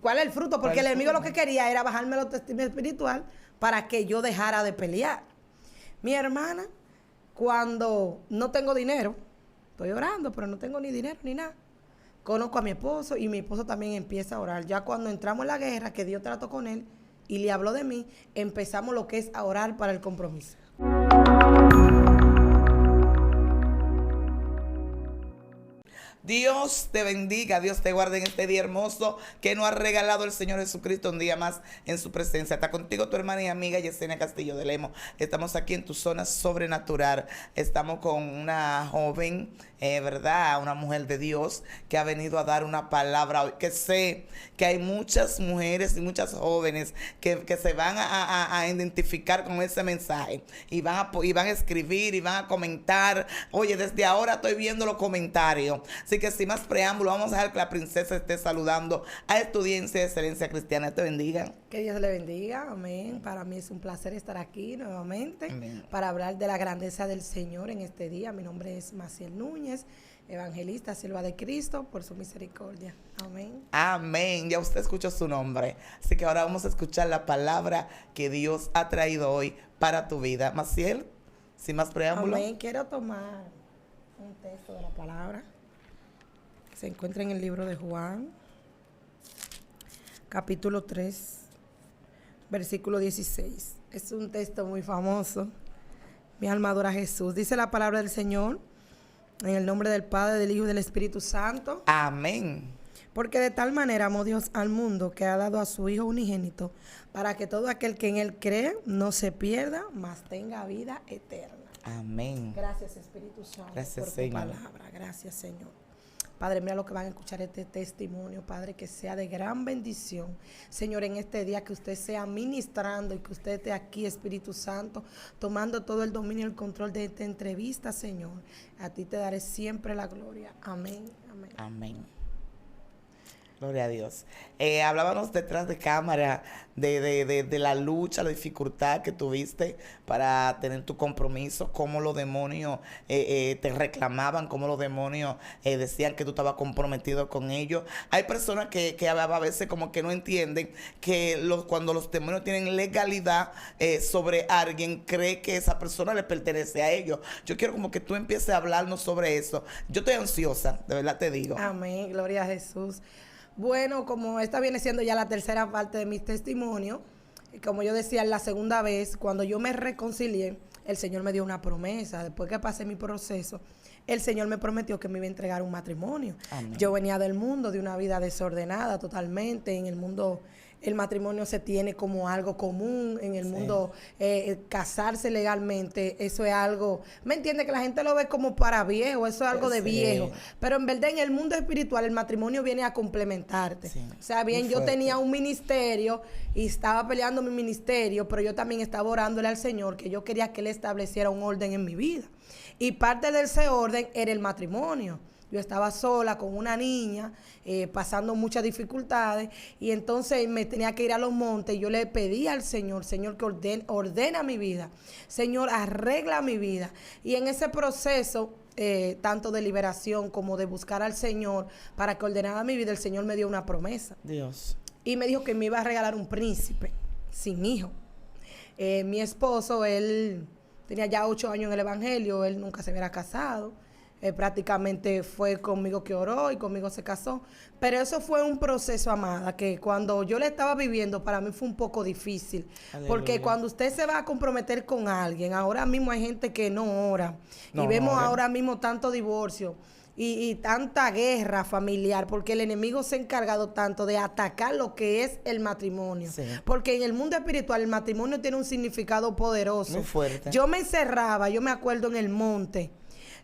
¿Cuál es el fruto? Porque el enemigo lo que quería era bajarme la autoestima espiritual para que yo dejara de pelear. Mi hermana, cuando no tengo dinero, estoy orando, pero no tengo ni dinero ni nada. Conozco a mi esposo y mi esposo también empieza a orar. Ya cuando entramos en la guerra, que Dios trató con él y le habló de mí, empezamos lo que es a orar para el compromiso. Dios te bendiga, Dios te guarde en este día hermoso que nos ha regalado el Señor Jesucristo un día más en su presencia. Está contigo tu hermana y amiga Yesenia Castillo de Lemos. Estamos aquí en tu zona sobrenatural. Estamos con una joven, ¿verdad? Una mujer de Dios que ha venido a dar una palabra hoy. Que sé que hay muchas mujeres y muchas jóvenes que se van a identificar con ese mensaje y van a escribir y van a comentar. Oye, desde ahora estoy viendo los comentarios. Así que sin más preámbulo, vamos a dejar que la princesa esté saludando a Estudiantes de Excelencia Cristiana. Te bendiga. Que Dios le bendiga, amén. Para mí es un placer estar aquí nuevamente para hablar de la grandeza del Señor en este día. Mi nombre es Maciel Núñez, evangelista, sierva de Cristo, por su misericordia. Amén. Amén. Ya usted escuchó su nombre. Así que ahora vamos a escuchar la palabra que Dios ha traído hoy para tu vida. Maciel, sin más preámbulo. Amén. Quiero tomar un texto de la palabra. Se encuentra en el libro de Juan, capítulo 3, versículo 16. Es un texto muy famoso. Mi alma adora a Jesús. Dice la palabra del Señor, en el nombre del Padre, del Hijo y del Espíritu Santo. Amén. Porque de tal manera amó Dios al mundo que ha dado a su Hijo unigénito, para que todo aquel que en Él cree no se pierda, mas tenga vida eterna. Amén. Gracias, Espíritu Santo, Gracias, por Señor. tu palabra. Gracias, Señor. Padre, mira lo que van a escuchar este testimonio, Padre, que sea de gran bendición. Señor, en este día que usted sea ministrando y que usted esté aquí, Espíritu Santo, tomando todo el dominio y el control de esta entrevista, Señor. A ti te daré siempre la gloria. Amén. Amén. Amén. Gloria a Dios. Hablábamos detrás de cámara de la lucha, la dificultad que tuviste para tener tu compromiso, cómo los demonios te reclamaban, cómo los demonios decían que tú estabas comprometido con ellos. Hay personas que a veces como que no entienden que cuando los demonios tienen legalidad sobre alguien, cree que esa persona le pertenece a ellos. Yo quiero como que tú empieces a hablarnos sobre eso. Yo estoy ansiosa, de verdad te digo. Amén, gloria a Jesús. Bueno, como esta viene siendo ya la tercera parte de mis testimonios, como yo decía la segunda vez, cuando yo me reconcilié, el Señor me dio una promesa. Después que pasé mi proceso, el Señor me prometió que me iba a entregar un matrimonio. Amén. Yo venía del mundo, de una vida desordenada totalmente. En el mundo el matrimonio se tiene como algo común. En el mundo casarse legalmente, eso es algo, ¿me entiende? Que la gente lo ve como para viejo, eso es algo de viejo. Pero en verdad en el mundo espiritual el matrimonio viene a complementarte. Sí. O sea, bien, yo tenía un ministerio y estaba peleando mi ministerio, pero yo también estaba orándole al Señor que yo quería que Él estableciera un orden en mi vida. Y parte de ese orden era el matrimonio. Yo estaba sola con una niña, pasando muchas dificultades, y entonces me tenía que ir a los montes. Y yo le pedí al Señor, Señor, que ordena mi vida. Señor, arregla mi vida. Y en ese proceso, tanto de liberación como de buscar al Señor para que ordenara mi vida, el Señor me dio una promesa. Dios. Y me dijo que me iba a regalar un príncipe sin hijo. Mi esposo, él tenía ya 8 años en el evangelio, él nunca se hubiera casado. Prácticamente fue conmigo que oró y conmigo se casó. Pero eso fue un proceso, amada, que cuando yo le estaba viviendo, para mí fue un poco difícil. Aleluya. Porque cuando usted se va a comprometer con alguien, ahora mismo hay gente que no ora. Y vemos ahora mismo tanto divorcio y tanta guerra familiar, porque el enemigo se ha encargado tanto de atacar lo que es el matrimonio. Sí. Porque en el mundo espiritual el matrimonio tiene un significado poderoso. Muy fuerte. Yo me encerraba, yo me acuerdo en el monte.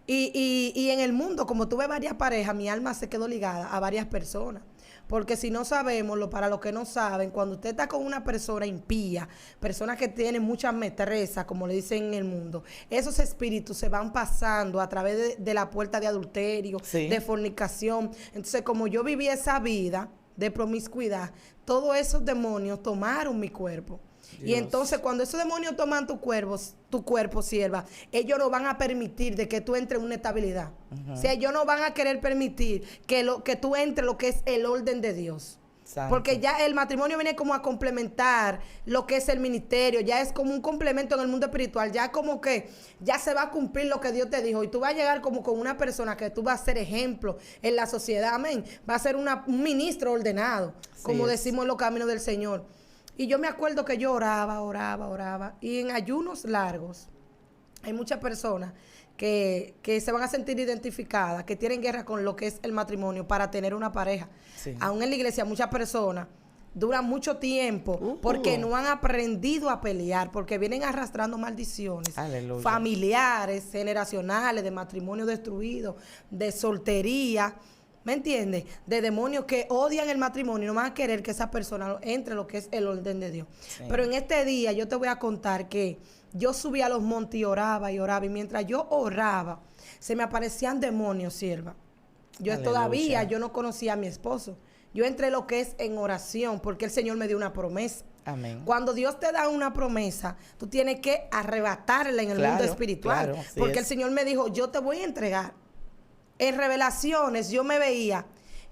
Y en el mundo, como tuve varias parejas, mi alma se quedó ligada a varias personas. Porque si no sabemos, para los que no saben, cuando usted está con una persona impía, personas que tienen muchas metrezas, como le dicen en el mundo, esos espíritus se van pasando a través de la puerta de adulterio, de fornicación. Entonces, como yo viví esa vida de promiscuidad, todos esos demonios tomaron mi cuerpo. Dios. Y entonces cuando esos demonios toman tu cuerpo, sierva, ellos no van a permitir de que tú entres en una estabilidad. O sea, ellos no van a querer permitir que tú entres lo que es el orden de Dios. Santo. Porque ya el matrimonio viene como a complementar lo que es el ministerio, ya es como un complemento en el mundo espiritual, ya como que ya se va a cumplir lo que Dios te dijo y tú vas a llegar como con una persona que tú vas a ser ejemplo en la sociedad, amén, va a ser un ministro ordenado, como decimos en los caminos del Señor. Y yo me acuerdo que yo oraba y en ayunos largos hay muchas personas que se van a sentir identificadas, que tienen guerra con lo que es el matrimonio para tener una pareja. Sí. Aún en la iglesia muchas personas duran mucho tiempo porque no han aprendido a pelear, porque vienen arrastrando maldiciones familiares, generacionales, de matrimonio destruido, de soltería, ¿me entiendes? De demonios que odian el matrimonio y no van a querer que esa persona entre en lo que es el orden de Dios. Sí. Pero en este día yo te voy a contar que yo subí a los montes y oraba, y mientras yo oraba, se me aparecían demonios, sierva. Yo todavía, yo no conocía a mi esposo. Yo entré lo que es en oración, porque el Señor me dio una promesa. Amén. Cuando Dios te da una promesa, tú tienes que arrebatarla en el mundo espiritual. Porque el Señor me dijo, yo te voy a entregar. En revelaciones yo me veía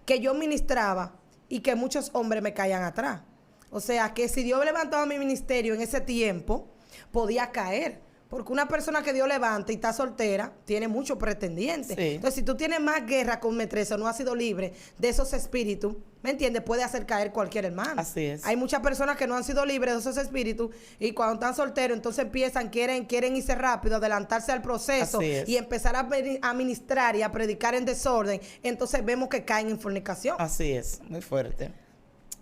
que yo ministraba y que muchos hombres me caían atrás. O sea, que si Dios levantaba mi ministerio en ese tiempo, podía caer. Porque una persona que Dios levanta y está soltera, tiene muchos pretendientes. Sí. Entonces, si tú tienes más guerra con metresa, no has sido libre de esos espíritus, ¿me entiendes? Puede hacer caer cualquier hermano. Así es. Hay muchas personas que no han sido libres de esos espíritus y cuando están solteros, entonces quieren irse rápido, adelantarse al proceso y empezar a ministrar y a predicar en desorden. Entonces vemos que caen en fornicación. Así es, muy fuerte.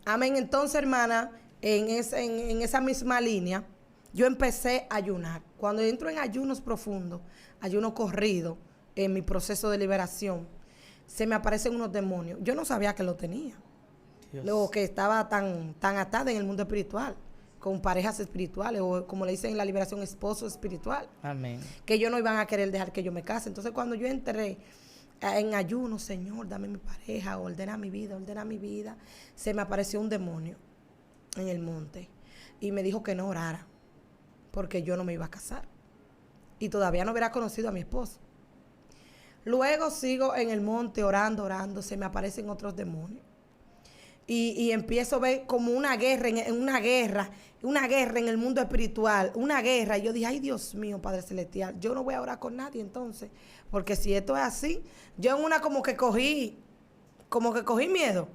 Amén. Entonces, hermana, en esa misma línea, yo empecé a ayunar. Cuando entro en ayunos profundos, ayuno corrido, en mi proceso de liberación, se me aparecen unos demonios. Yo no sabía que lo tenía. Luego que estaba tan atada en el mundo espiritual, con parejas espirituales, o como le dicen en la liberación, esposo espiritual. Amén. Que ellos no iban a querer dejar que yo me case. Entonces, cuando yo entré en ayuno, Señor, dame mi pareja, ordena mi vida, se me apareció un demonio en el monte y me dijo que no orara, porque yo no me iba a casar. Y todavía no hubiera conocido a mi esposo. Luego sigo en el monte orando, se me aparecen otros demonios. Y empiezo a ver como una guerra en el mundo espiritual, una guerra. Y yo dije, ay, Dios mío, Padre Celestial, yo no voy a orar con nadie entonces. Porque si esto es así, yo en una como que cogí miedo.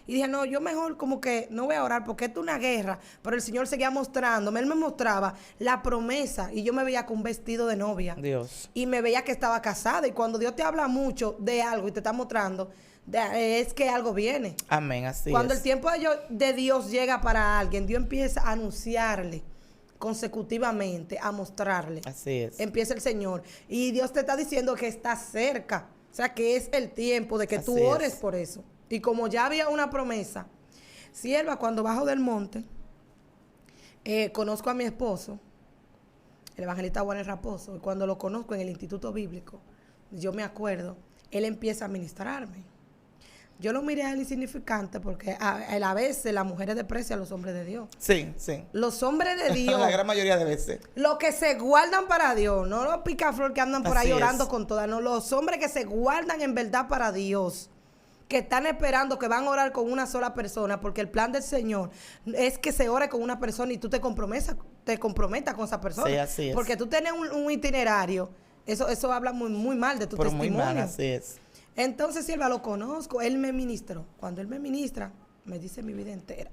Y dije, no, yo mejor como que no voy a orar porque esto es una guerra. Pero el Señor seguía mostrándome. Él me mostraba la promesa y yo me veía con un vestido de novia. Dios. Y me veía que estaba casada. Y cuando Dios te habla mucho de algo y te está mostrando, es que algo viene. Amén, así cuando es. El tiempo de Dios llega para alguien, Dios empieza a anunciarle consecutivamente, a mostrarle. Así es. Empieza el Señor. Y Dios te está diciendo que está cerca. O sea, que es el tiempo de que tú ores por eso. Y como ya había una promesa, sierva, cuando bajo del monte, conozco a mi esposo, el evangelista Juan Raposo, y cuando lo conozco en el Instituto Bíblico, yo me acuerdo, él empieza a ministrarme. Yo lo miré a él insignificante porque a veces las mujeres desprecian a los hombres de Dios. Sí, sí. Los hombres de Dios. La gran mayoría de veces. Los que se guardan para Dios, no los picaflor que andan por ahí orando con todas, no, los hombres que se guardan en verdad para Dios, que están esperando, que van a orar con una sola persona, porque el plan del Señor es que se ore con una persona y tú te comprometas con esa persona. Sí, así es. Porque tú tienes un itinerario, eso habla muy mal de tu testimonio. Muy mal, así es. Entonces, sierva, lo conozco, él me ministró. Cuando él me ministra, me dice mi vida entera.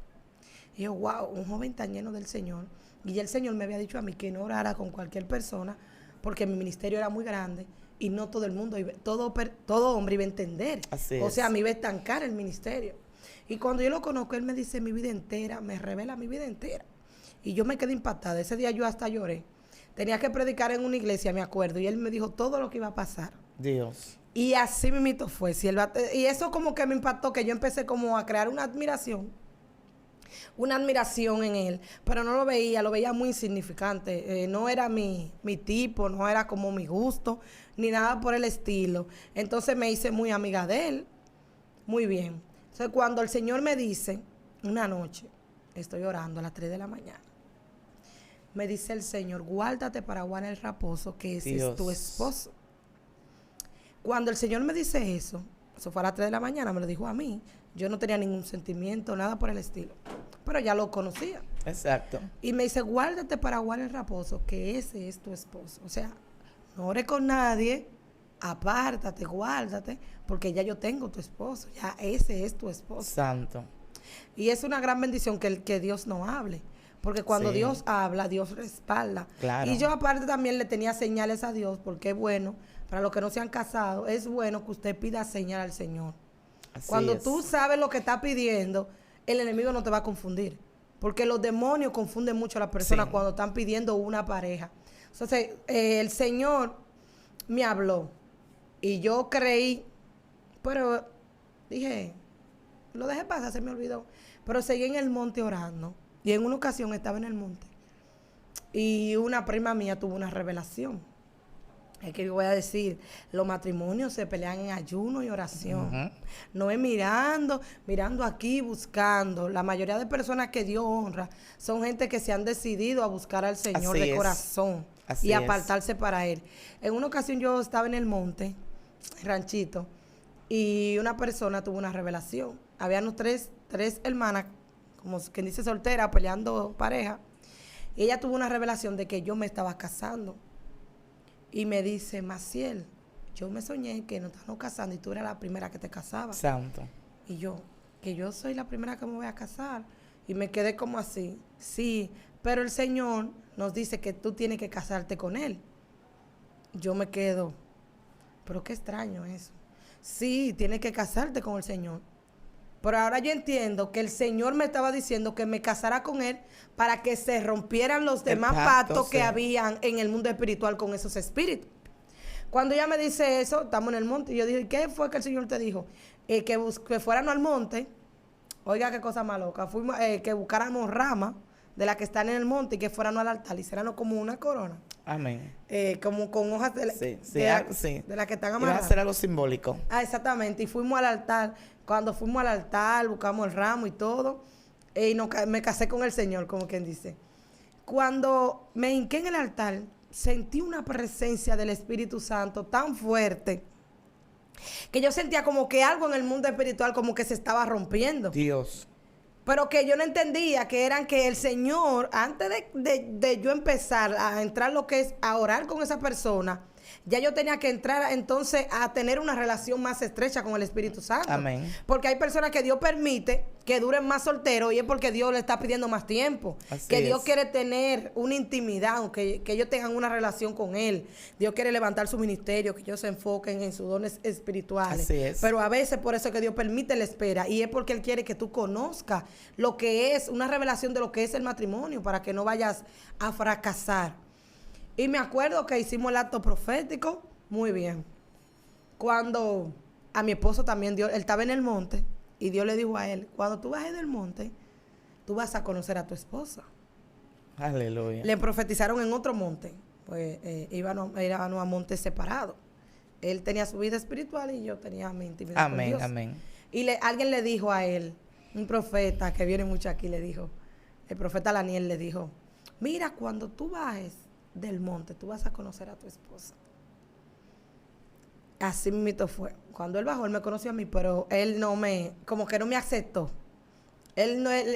Y yo, wow, un joven tan lleno del Señor. Y ya el Señor me había dicho a mí que no orara con cualquier persona, porque mi ministerio era muy grande. Y no todo el mundo, todo hombre iba a entender. Así es. O sea, me iba a estancar el ministerio. Y cuando yo lo conozco, él me dice mi vida entera, me revela mi vida entera. Y yo me quedé impactada. Ese día yo hasta lloré. Tenía que predicar en una iglesia, me acuerdo. Y él me dijo todo lo que iba a pasar. Dios. Y así mismito fue. Y eso como que me impactó, que yo empecé como a crear una admiración en él, pero no lo veía muy insignificante. No era mi tipo, no era como mi gusto, ni nada por el estilo. Entonces me hice muy amiga de él. Muy bien. Entonces cuando el Señor me dice, una noche, estoy orando a las 3 de la mañana, me dice el Señor, guárdate para Juan el Raposo, que ese es tu esposo. Cuando el Señor me dice eso fue a las 3 de la mañana, me lo dijo a mí. Yo no tenía ningún sentimiento, nada por el estilo. Pero ya lo conocía. Exacto. Y me dice, guárdate para guardar el raposo, que ese es tu esposo. O sea, no ores con nadie, apártate, guárdate, porque ya yo tengo tu esposo. Ya ese es tu esposo. Santo. Y es una gran bendición que Dios no hable. Porque cuando Sí. Dios habla, Dios respalda. Claro. Y yo aparte también le tenía señales a Dios, porque es bueno, para los que no se han casado, es bueno que usted pida señal al Señor. Así Cuando es. tú sabes lo que está pidiendo, el enemigo no te va a confundir. Porque los demonios confunden mucho a las personas Sí. cuando están pidiendo una pareja. Entonces, el Señor me habló y yo creí, pero dije, lo dejé pasar, se me olvidó. Pero seguí en el monte orando. Y en una ocasión estaba en el monte y una prima mía tuvo una revelación. Es que yo voy a decir, los matrimonios se pelean en ayuno y oración. Ujú. No es mirando aquí, buscando. La mayoría de personas que Dios honra son gente que se han decidido a buscar al Señor Así de es. corazón Así y es. apartarse para Él. En una ocasión yo estaba en el monte, ranchito, y una persona tuvo una revelación. Habían tres hermanas, como quien dice soltera, peleando pareja. Y ella tuvo una revelación de que yo me estaba casando. Y me dice, Maciel, yo me soñé que nos estábamos casando y tú eras la primera que te casabas. Santo. Y yo, que yo soy la primera que me voy a casar. Y me quedé como así. Sí, pero el Señor nos dice que tú tienes que casarte con Él. Yo me quedo, pero qué extraño eso. Sí, tienes que casarte con el Señor. Pero ahora yo entiendo que el Señor me estaba diciendo que me casara con Él para que se rompieran los demás pacto, pactos que sí. habían en el mundo espiritual con esos espíritus. Cuando ella me dice eso, estamos en el monte, y yo dije, ¿qué fue que el Señor te dijo? Que fuéramos al monte, oiga qué cosa más loca, fuimos, que buscáramos ramas de las que están en el monte y que fuéramos al altar, hiciéramos como una corona, Amén. como con hojas de, Sí, sí, de, sí. de las que están Iba a amarradas. hacer algo simbólico. Ah, exactamente. Y fuimos al altar. Cuando fuimos al altar, buscamos el ramo y todo. Y me casé con el Señor, como quien dice. Cuando me hinqué en el altar, sentí una presencia del Espíritu Santo tan fuerte que yo sentía como que algo en el mundo espiritual como que se estaba rompiendo. Dios. Pero que yo no entendía que eran que el Señor, antes de yo empezar a entrar lo que es a orar con esa persona, ya yo tenía que entrar entonces a tener una relación más estrecha con el Espíritu Santo. Amén. Porque hay personas que Dios permite que duren más solteros y es porque Dios le está pidiendo más tiempo. Así que Dios es. quiere tener una intimidad, que ellos tengan una relación con Él. Dios quiere levantar su ministerio, que ellos se enfoquen en sus dones espirituales. Así es. Pero a veces por eso es que Dios permite la espera y es porque Él quiere que tú conozcas lo que es una revelación de lo que es el matrimonio para que no vayas a fracasar. Y me acuerdo que hicimos el acto profético, muy bien. Cuando a mi esposo también Dios, él estaba en el monte y Dios le dijo a él, cuando tú bajes del monte, tú vas a conocer a tu esposa. Aleluya. Le profetizaron en otro monte, pues íbamos a montes separados. Él tenía su vida espiritual y yo tenía mi intimidad con Amén, Dios. amén. Y alguien le dijo a él, un profeta que viene mucho aquí, le dijo, el profeta Daniel le dijo, mira, cuando tú bajes del monte, tú vas a conocer a tu esposa. Así mismo fue. Cuando él bajó, él me conoció a mí, pero él como que no me aceptó.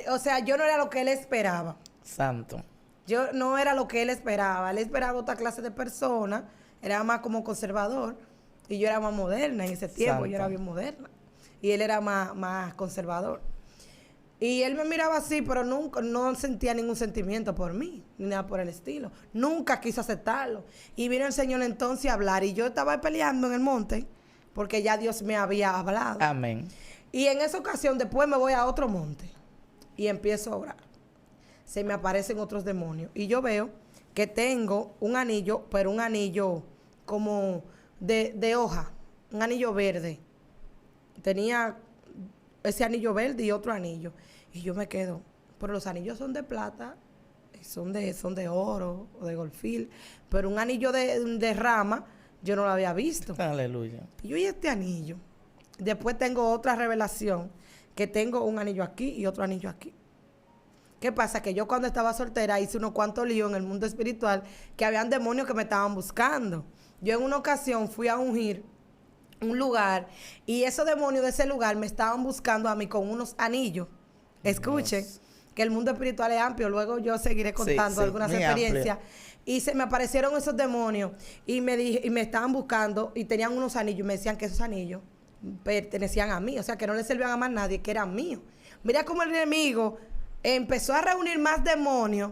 O sea, yo no era lo que él esperaba. Santo. Yo no era lo que él esperaba. Él esperaba otra clase de persona, era más como conservador, y yo era más moderna en ese tiempo, Santo. yo era bien moderna. Y él era más conservador. Y él me miraba así, pero nunca, no sentía ningún sentimiento por mí, ni nada por el estilo. Nunca quiso aceptarlo. Y vino el Señor entonces a hablar, y yo estaba peleando en el monte, porque ya Dios me había hablado. Amén. Y en esa ocasión después me voy a otro monte, y empiezo a orar. Se me aparecen otros demonios, y yo veo que tengo un anillo, pero un anillo como de hoja, un anillo verde. Tenía ese anillo verde y otro anillo. Y yo me quedo, pero los anillos son de plata, son de oro o de golfil, pero un anillo de rama yo no lo había visto. Aleluya. Y yo, ¿y este anillo? Después tengo otra revelación, que tengo un anillo aquí y otro anillo aquí. ¿Qué pasa? Que yo cuando estaba soltera hice unos cuantos líos en el mundo espiritual, que habían demonios que me estaban buscando. Yo en una ocasión fui a ungir un lugar y esos demonios de ese lugar me estaban buscando a mí con unos anillos. Escuchen, Dios. que el mundo espiritual es amplio, luego yo seguiré contando algunas muy experiencias. amplio. Y se me aparecieron esos demonios y me estaban buscando y tenían unos anillos y me decían que esos anillos pertenecían a mí, o sea, que no le servían a más nadie, que eran míos. Mira cómo el enemigo empezó a reunir más demonios,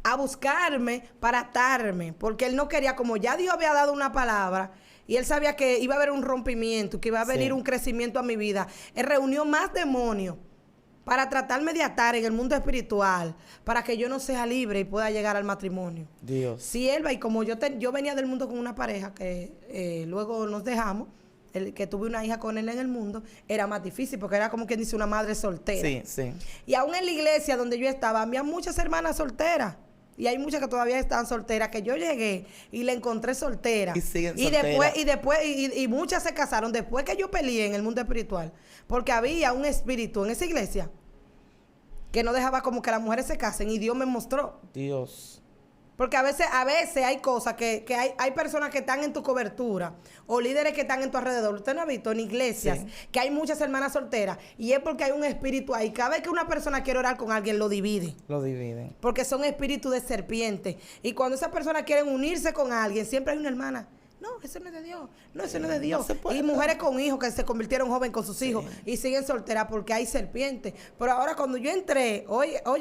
a buscarme para atarme, porque él no quería, como ya Dios había dado una palabra y él sabía que iba a haber un rompimiento, que iba a venir un crecimiento a mi vida, él reunió más demonios para tratarme de atar en el mundo espiritual, para que yo no sea libre y pueda llegar al matrimonio. Dios. Sierva, y como yo venía del mundo con una pareja que luego nos dejamos, el que tuve una hija con él en el mundo, era más difícil porque era como quien dice una madre soltera. Sí, sí. Y aún en la iglesia donde yo estaba, había muchas hermanas solteras. Y hay muchas que todavía están solteras, que yo llegué y la encontré soltera. Y siguen solteras. Y muchas se casaron después que yo peleé en el mundo espiritual. Porque había un espíritu en esa iglesia que no dejaba como que las mujeres se casen y Dios me mostró. Dios. Porque a veces hay cosas que hay personas que están en tu cobertura o líderes que están en tu alrededor. Usted no ha visto en iglesias que hay muchas hermanas solteras y es porque hay un espíritu ahí. Cada vez que una persona quiere orar con alguien, lo divide. Lo dividen. Porque son espíritus de serpiente. Y cuando esas personas quieren unirse con alguien, siempre hay una hermana. No, eso no es de Dios. No, eso no es de Dios. No se puede. Y mujeres con hijos que se convirtieron jóvenes con sus hijos y siguen solteras porque hay serpientes. Pero ahora cuando yo entré,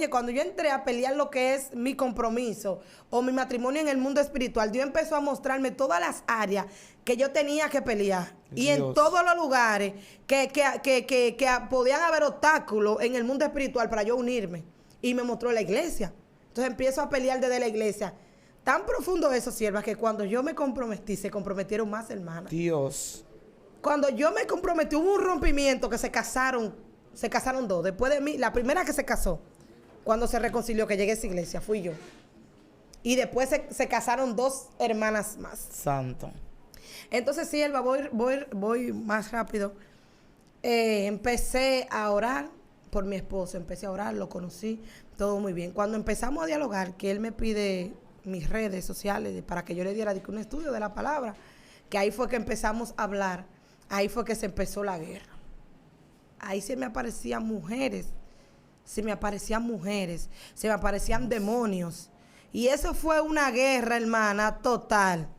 cuando yo entré a pelear lo que es mi compromiso o mi matrimonio en el mundo espiritual, Dios empezó a mostrarme todas las áreas que yo tenía que pelear. Y en todos los lugares que podían haber obstáculos en el mundo espiritual para yo unirme. Y me mostró la iglesia. Entonces empiezo a pelear desde la iglesia. Tan profundo eso, sierva, que cuando yo me comprometí, se comprometieron más hermanas. Dios. Cuando yo me comprometí, hubo un rompimiento que se casaron dos. Después de mí, la primera que se casó, cuando se reconcilió, que llegué a esa iglesia, fui yo. Y después se casaron dos hermanas más. Santo. Entonces, sierva, voy más rápido. Empecé a orar por mi esposo, empecé a orar, lo conocí, todo muy bien. Cuando empezamos a dialogar, que él me pide mis redes sociales para que yo le diera un estudio de la palabra, que ahí fue que empezamos a hablar, ahí fue que se empezó la guerra. Ahí se me aparecían mujeres, se me aparecían demonios. Y eso fue una guerra, hermana, total.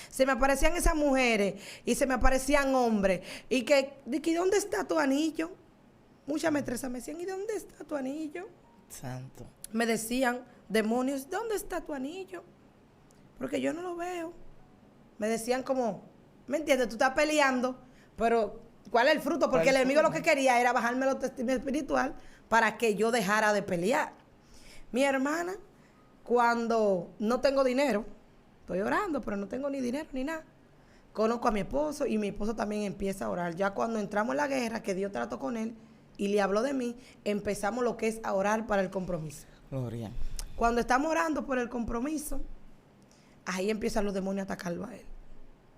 Se me aparecían esas mujeres y se me aparecían hombres. Y ¿dónde está tu anillo? Muchas maestresas me decían, ¿y dónde está tu anillo? Santo. Me decían, demonios, ¿dónde está tu anillo? Porque yo no lo veo. Me decían como, ¿me entiendes? Tú estás peleando, pero ¿cuál es el fruto? Porque el enemigo lo que quería era bajarme la autoestima espiritual para que yo dejara de pelear. Mi hermana, cuando no tengo dinero, estoy orando, pero no tengo ni dinero ni nada. Conozco a mi esposo y mi esposo también empieza a orar. Ya cuando entramos en la guerra, que Dios trató con él y le habló de mí, empezamos lo que es a orar para el compromiso. Gloria. Cuando estamos orando por el compromiso, ahí empiezan los demonios a atacarlo a él.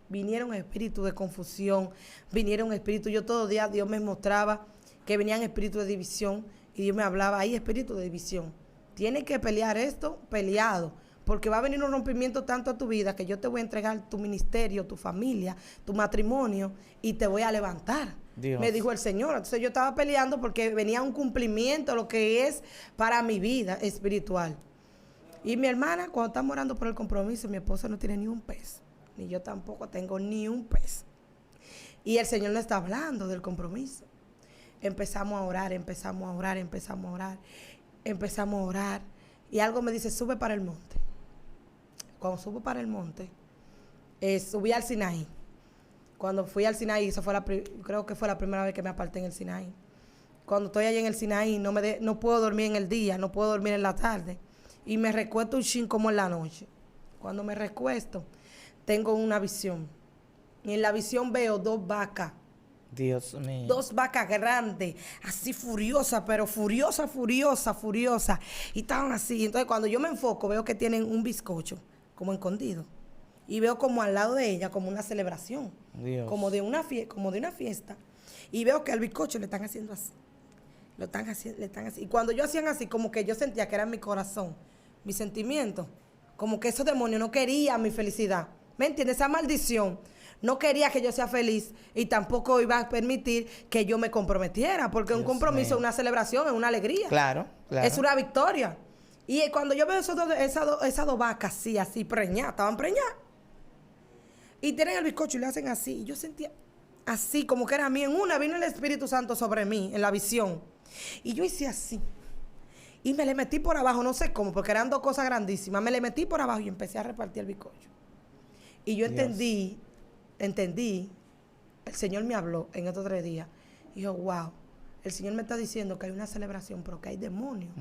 Vinieron espíritus de confusión, vinieron espíritus. Yo todo día Dios me mostraba que venían espíritus de división y Dios me hablaba, hay espíritus de división. Tienes que pelear esto, peleado, porque va a venir un rompimiento tanto a tu vida que yo te voy a entregar tu ministerio, tu familia, tu matrimonio y te voy a levantar. Dios. Me dijo el Señor. Entonces yo estaba peleando porque venía un cumplimiento, lo que es para mi vida espiritual. Y mi hermana, cuando estamos orando por el compromiso, mi esposo no tiene ni un peso. Ni yo tampoco tengo ni un peso. Y el Señor nos está hablando del compromiso. Empezamos a orar. Y algo me dice, sube para el monte. Cuando subo para el monte, subí al Sinaí. Cuando fui al Sinaí, creo que fue la primera vez que me aparté en el Sinaí. Cuando estoy allí en el Sinaí, no puedo dormir en el día, no puedo dormir en la tarde. Y me recuesto un chin como en la noche. Cuando me recuesto, tengo una visión. Y en la visión veo dos vacas. Dios mío. Dos vacas grandes, así furiosas, pero furiosas. Y estaban así. Entonces, cuando yo me enfoco, veo que tienen un bizcocho, como escondido. Y veo como al lado de ella, como una celebración. Dios. Como de una fiesta. Y veo que al bizcocho le están haciendo así. Le están así. Y cuando yo hacían así, como que yo sentía que era mi corazón, mi sentimiento. Como que esos demonios no querían mi felicidad. ¿Me entiendes? Esa maldición no quería que yo sea feliz y tampoco iba a permitir que yo me comprometiera, porque un Dios compromiso mío. es una celebración, es una alegría. Claro, claro. Es una victoria. Y cuando yo veo esas dos vacas así preñadas, estaban preñadas. Y tienen el bizcocho y le hacen así. Y yo sentía así, como que era a mí. En una vino el Espíritu Santo sobre mí, en la visión. Y yo hice así. Y me le metí por abajo, no sé cómo, porque eran dos cosas grandísimas. Me le metí por abajo y empecé a repartir el bizcocho. Y yo entendí, el Señor me habló en estos 3 días. Y dijo, wow, el Señor me está diciendo que hay una celebración, pero que hay demonios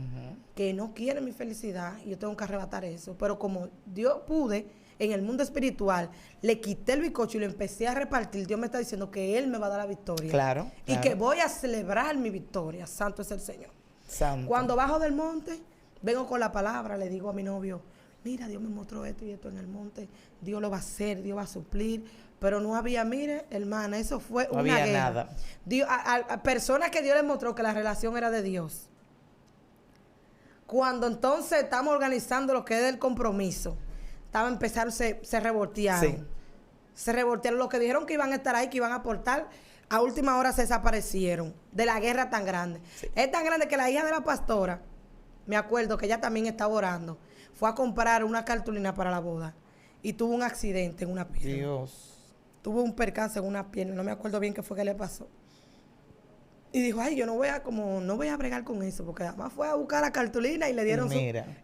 que no quieren mi felicidad y yo tengo que arrebatar eso. Pero como Dios pude, en el mundo espiritual, le quité el bizcocho y lo empecé a repartir. Dios me está diciendo que Él me va a dar la victoria. Claro, Y que voy a celebrar mi victoria. Santo es el Señor. Santo. Cuando bajo del monte, vengo con la palabra, le digo a mi novio, mira, Dios me mostró esto y esto en el monte, Dios lo va a hacer, Dios va a suplir, pero no había, mire, hermana, eso fue No una había guerra. nada. Dios, a personas que Dios les mostró que la relación era de Dios. Cuando entonces estamos organizando lo que es el compromiso, estaba empezando, se revoltearon. Sí. Se revoltearon. Los que dijeron que iban a estar ahí, que iban a aportar, a última hora se desaparecieron de la guerra tan grande. Sí. Es tan grande que la hija de la pastora, me acuerdo que ella también estaba orando, fue a comprar una cartulina para la boda y tuvo un accidente en una pierna. Dios. Tuvo un percance en una pierna, no me acuerdo bien qué fue que le pasó. Y dijo, ay, yo no voy a bregar con eso, porque además fue a buscar la cartulina y le dieron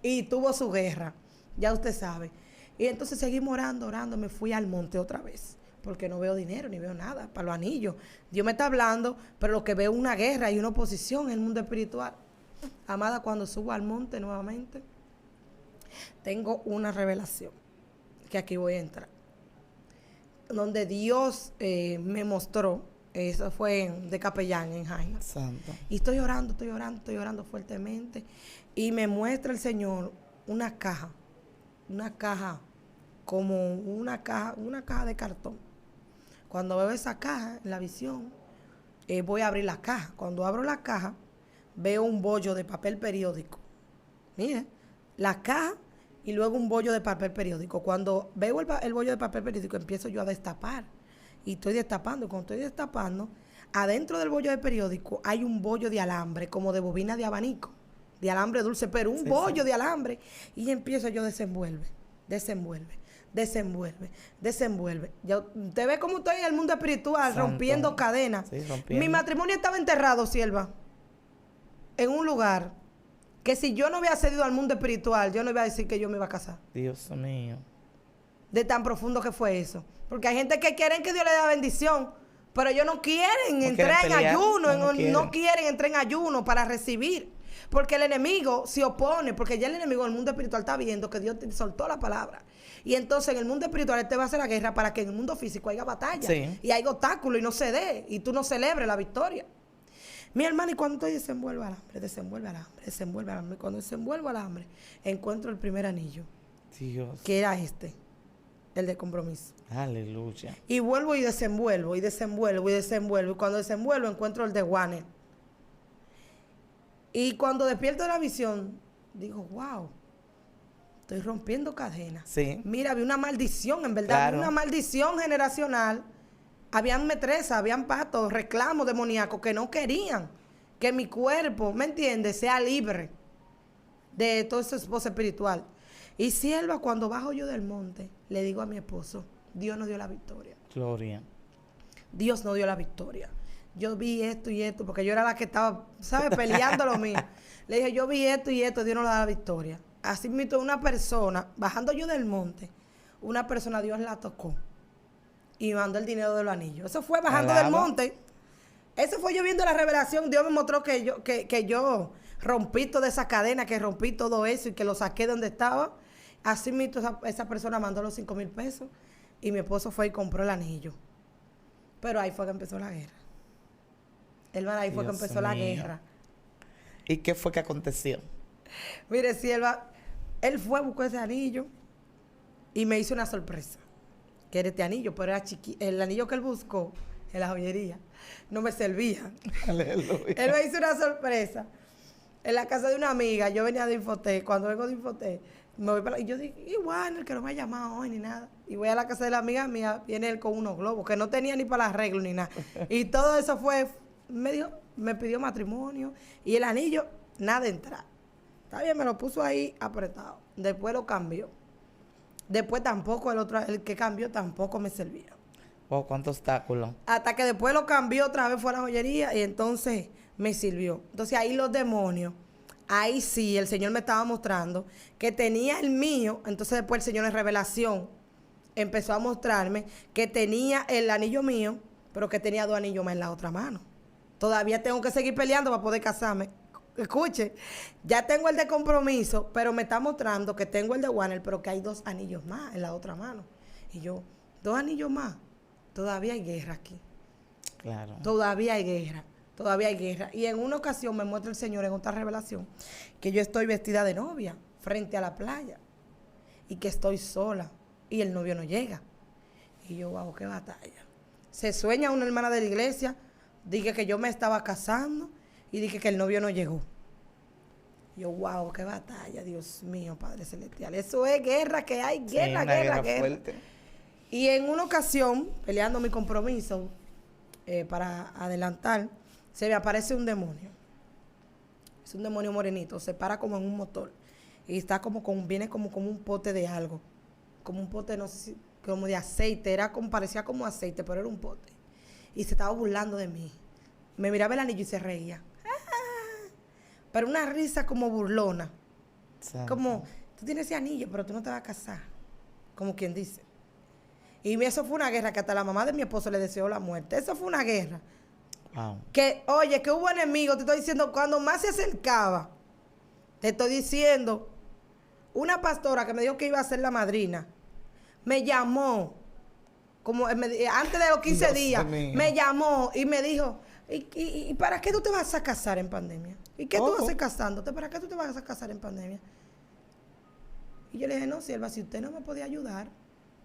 y tuvo su guerra, ya usted sabe. Y entonces seguimos orando, me fui al monte otra vez, porque no veo dinero, ni veo nada para los anillos. Dios me está hablando, pero lo que veo es una guerra y una oposición en el mundo espiritual. Amada, cuando subo al monte nuevamente, tengo una revelación, que aquí voy a entrar, donde Dios me mostró, eso fue de capellán en Jaina. Santo. Y estoy orando fuertemente, y me muestra el Señor una caja como una caja de cartón. Cuando veo esa caja en la visión, voy a abrir la caja. Cuando abro la caja, veo un bollo de papel periódico. Mire, la caja y luego un bollo de papel periódico. Cuando veo el bollo de papel periódico, empiezo yo a destapar. Y estoy destapando. Cuando estoy destapando, adentro del bollo de periódico hay un bollo de alambre, como de bobina de abanico, de alambre dulce, pero un bollo de alambre. Y empiezo yo desenvuelve. Ya, usted ve cómo estoy en el mundo espiritual, Santo. rompiendo cadenas. Sí, rompiendo. Mi matrimonio estaba enterrado, sierva, en un lugar que si yo no hubiera accedido al mundo espiritual, yo no iba a decir que yo me iba a casar. Dios mío. De tan profundo que fue eso. Porque hay gente que quieren que Dios le dé bendición, pero ellos no quieren entrar en ayuno, no quieren entrar en ayuno para recibir. Porque el enemigo se opone, porque ya el enemigo en el mundo espiritual está viendo que Dios te soltó la palabra. Y entonces en el mundo espiritual él te va a hacer la guerra para que en el mundo físico haya batalla. Sí. Y haya obstáculos y no se dé. Y tú no celebres la victoria. Mi hermana, y cuando estoy desenvuelve alambre. Cuando desenvuelvo alambre, encuentro el primer anillo, Dios. que era el de compromiso. Aleluya. Y vuelvo y desenvuelvo. Y cuando desenvuelvo, encuentro el de Warner. Y cuando despierto de la visión, digo, wow, estoy rompiendo cadenas. Sí. Mira, había una maldición, en verdad, Claro. había una maldición generacional. Habían metresas, habían patos, reclamos demoníacos que no querían que mi cuerpo, ¿me entiendes?, sea libre de todo ese esposo espiritual. Y sierva, cuando bajo yo del monte, le digo a mi esposo, Dios nos dio la victoria. Gloria. Dios nos dio la victoria. Yo vi esto y esto, porque yo era la que estaba, ¿sabes?, peleando lo mío. Le dije, yo vi esto y esto, Dios nos da la victoria. Así mismo una persona, bajando yo del monte, una persona Dios la tocó y me mandó el dinero de los anillos. Eso fue bajando del monte. Eso fue yo viendo la revelación. Dios me mostró que yo rompí toda esa cadena, que rompí todo eso y que lo saqué de donde estaba. Así mismo esa persona mandó los 5,000 pesos y mi esposo fue y compró el anillo. Pero ahí fue que empezó la guerra. Hermana, ahí fue que empezó la guerra. ¿Y qué fue que aconteció? Mire, sierva, él fue, buscó ese anillo y me hizo una sorpresa. Que era este anillo, pero era chiquito. El anillo que él buscó en la joyería no me servía. Aleluya. Él me hizo una sorpresa. En la casa de una amiga, yo venía de Infotec. Cuando vengo de Infotec, Me voy para, y yo dije, igual, el que no me ha llamado hoy ni nada. Y voy a la casa de la amiga mía, viene él con unos globos, que no tenía ni para el arreglo ni nada. Y todo eso fue, me pidió matrimonio. Y el anillo, nada de entrar. Está bien, me lo puso ahí apretado. Después lo cambió. Después tampoco, el que cambió tampoco me servía. Oh, cuánto obstáculo. Hasta que después lo cambió otra vez, fue a la joyería y entonces me sirvió. Entonces ahí los demonios, ahí sí, el Señor me estaba mostrando que tenía el mío. Entonces después el Señor en revelación empezó a mostrarme que tenía el anillo mío, pero que tenía 2 anillos más en la otra mano. Todavía tengo que seguir peleando para poder casarme. Escuche, ya tengo el de compromiso, pero me está mostrando que tengo el de Warner, pero que hay 2 anillos más en la otra mano. Y yo, 2 anillos más. Todavía hay guerra aquí. Claro. Todavía hay guerra. Todavía hay guerra. Y en una ocasión me muestra el Señor en otra revelación que yo estoy vestida de novia frente a la playa y que estoy sola y el novio no llega. Y yo, wow, qué batalla. Se sueña una hermana de la iglesia, dije que yo me estaba casando y dije que el novio no llegó. Yo, wow, qué batalla, Dios mío, Padre Celestial. Eso es guerra que hay, guerra, Sí, guerra. fuerte. Y en una ocasión, peleando mi compromiso para adelantar, se me aparece un demonio. Es un demonio morenito, se para como en un motor. Y está viene como un pote de algo. Como un pote, no sé si, como de aceite. Parecía como aceite, pero era un pote. Y se estaba burlando de mí. Me miraba el anillo y se reía. Pero una risa como burlona. Santo. Como, tú tienes ese anillo, pero tú no te vas a casar. Como quien dice. Y eso fue una guerra que hasta la mamá de mi esposo le deseó la muerte. Eso fue una guerra. Wow. Que, oye, que hubo enemigos, te estoy diciendo, cuando más se acercaba, te estoy diciendo, una pastora que me dijo que iba a ser la madrina, me llamó, antes de los 15 Dios días, mío. me llamó y me dijo, ¿y para qué tú te vas a casar en pandemia? ¿Y qué tú vas a hacer casándote? ¿Para qué tú te vas a casar en pandemia? Y yo le dije, no, sierva, si usted no me podía ayudar,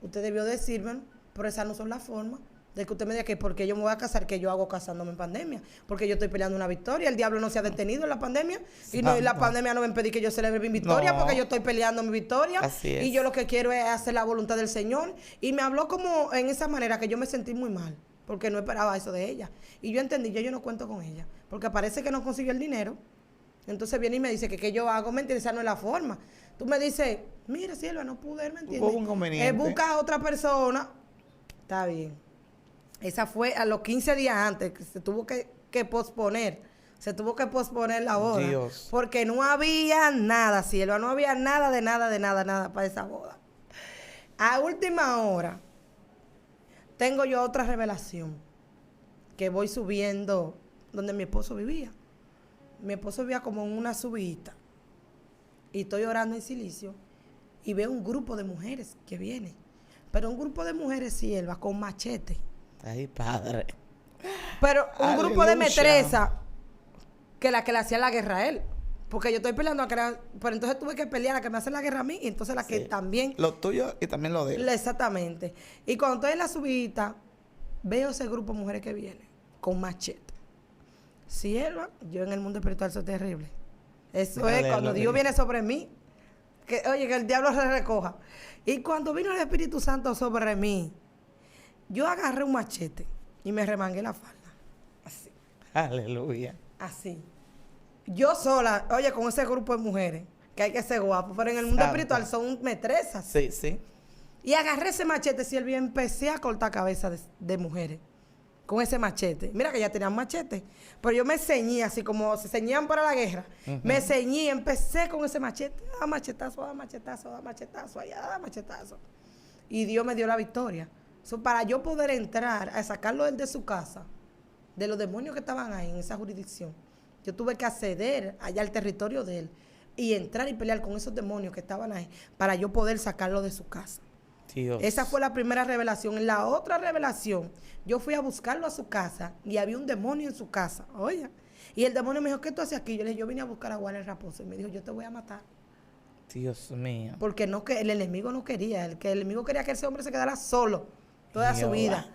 usted debió decírmelo, pero esas no son las formas de que usted me diga que porque yo me voy a casar, que yo hago casándome en pandemia. Porque yo estoy peleando una victoria. El diablo no se ha detenido en la pandemia. Y la pandemia no me impide que yo celebre mi victoria, No. porque yo estoy peleando mi victoria. Así es. Y yo lo que quiero es hacer la voluntad del Señor. Y me habló como en esa manera que yo me sentí muy mal, porque no esperaba eso de ella. Y yo entendí, yo no cuento con ella, porque parece que no consiguió el dinero. Entonces viene y me dice que qué yo hago, ¿me entiendes? Esa no es la forma. Tú me dices, mira, Silva, no pude, ¿me entiendes? Hubo un inconveniente. Busca a otra persona. Está bien. Esa fue a los 15 días antes, que se tuvo que posponer. Se tuvo que posponer la boda. Dios. Porque no había nada, Silva, no había nada de nada para esa boda. A última hora, tengo yo otra revelación, que voy subiendo donde mi esposo vivía. Mi esposo vivía como en una subida. Y estoy orando en silicio y veo un grupo de mujeres que viene. Pero un grupo de mujeres siervas con machete. Ay, Padre. Pero un grupo de Aleluya. metresas que le hacía la guerra a él. Porque yo estoy peleando pero entonces tuve que pelear a que me hace la guerra a mí y entonces la que Sí. también. Lo tuyo y también lo de él. Exactamente. Y cuando estoy en la subida, veo ese grupo de mujeres que vienen con machete. Sierva, yo en el mundo espiritual soy terrible. Eso es Aleluya. cuando Dios viene sobre mí, que oye, que el diablo se recoja. Y cuando vino el Espíritu Santo sobre mí, yo agarré un machete y me remangué la falda. Así. Aleluya. Así. Yo sola, oye, con ese grupo de mujeres, que hay que ser guapo, pero en el mundo Santo. espiritual son metresas. Sí, sí. Y agarré ese machete, Silvia, y empecé a cortar cabezas de mujeres. Con ese machete. Mira que ya tenían machete. Pero yo me ceñí así como se ceñían para la guerra. Me ceñí, empecé con ese machete. Da machetazo, da machetazo, da machetazo, allá, da machetazo. Y Dios me dio la victoria. Para yo poder entrar a sacarlo él de su casa, de los demonios que estaban ahí en esa jurisdicción, yo tuve que acceder allá al territorio de él y entrar y pelear con esos demonios que estaban ahí para yo poder sacarlo de su casa. Dios. Esa fue la primera revelación. En la otra revelación, yo fui a buscarlo a su casa y había un demonio en su casa. Oye. Y el demonio me dijo, ¿qué tú haces aquí? Yo le dije, yo vine a buscar a Warner Raposo. Y me dijo, yo te voy a matar. Dios mío. Porque no, que el enemigo no quería. El enemigo quería que ese hombre se quedara solo toda su Jehová. vida.